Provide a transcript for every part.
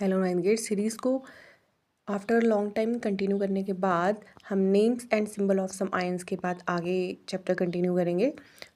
Hello nine gate series को after long time continue करने के बाद हम names and symbol of some ions के बाद आगे चैप्टर कंटिन्यू करेंगे।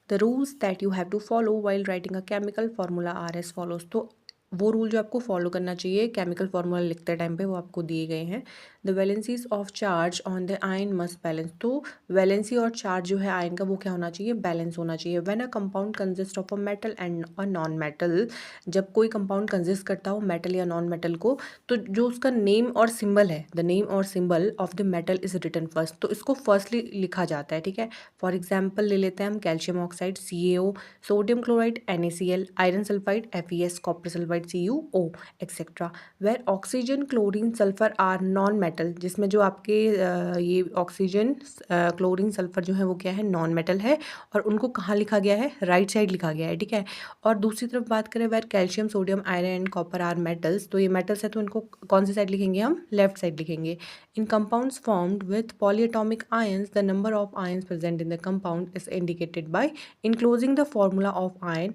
The rules that you have to follow while writing a chemical formula are as follows. तो वो रूल जो आपको फॉलो करना चाहिए केमिकल फार्मूला लिखते टाइम पे वो आपको दिए गए हैं। The valencies of charge on the ion must balance. तो वैलेंसी और चार्ज जो है आयन का वो क्या होना चाहिए, बैलेंस होना चाहिए। When a compound consist of a metal and a non metal, जब कोई कंपाउंड कंसिस्ट करता हो मेटल या नॉन मेटल को, तो जो उसका नेम और सिंबल है, द नेम और symbol of the metal is written first, तो इसको फर्स्टली लिखा जाता है। ठीक है, फॉर एग्जांपल ले लेते हैं हम calcium oxide CaO, sodium chloride NaCl, iron sulphide FeS, copper sulphide CuO etcetera. Where oxygen chlorine sulphur are non metal, जिसमें जो आपके ये ऑक्सीजन क्लोरीन सल्फर जो है वो क्या है, नॉन मेटल है, और उनको कहाँ लिखा गया है, राइट साइड लिखा गया है। ठीक है, और दूसरी तरफ बात करें where calcium sodium iron and copper are metals, तो ये मेटल्स है तो इनको कौन सी साइड लिखेंगे, हम लेफ्ट साइड लिखेंगे। In compounds formed with polyatomic ions the number of ions present in the compound is indicated by enclosing the formula of ion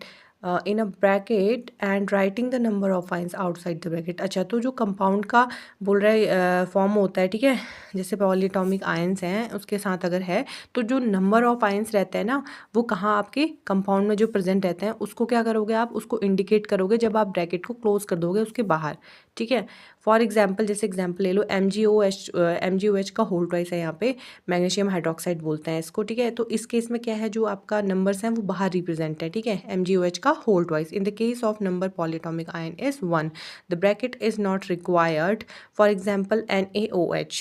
in a bracket and writing the number of ions outside the bracket. अच्छा, तो जो compound का बोल रहा है form होता है, ठीक है, जैसे पॉलीएटॉमिक आयंस हैं उसके साथ अगर है तो जो नंबर ऑफ आयंस रहते हैं ना, वो कहाँ आपके कंपाउंड में जो प्रेजेंट रहते हैं उसको क्या करोगे आप, उसको इंडिकेट करोगे जब आप ब्रैकेट को क्लोज कर दोगे उसके बाहर। ठीक है, फॉर एग्जाम्पल जैसे एग्जाम्पल ले लो MgOH का होल ट्वाइस है यहाँ पे, मैग्नीशियम हाइड्रोक्साइड बोलते हैं इसको। ठीक है, तो इस केस में क्या है, जो आपका नंबर्स हैं वो बाहर रिप्रेजेंट है। ठीक है, MgOH का whole twice. In the case of number polyatomic ion is 1, the bracket is not required. For example NaOH,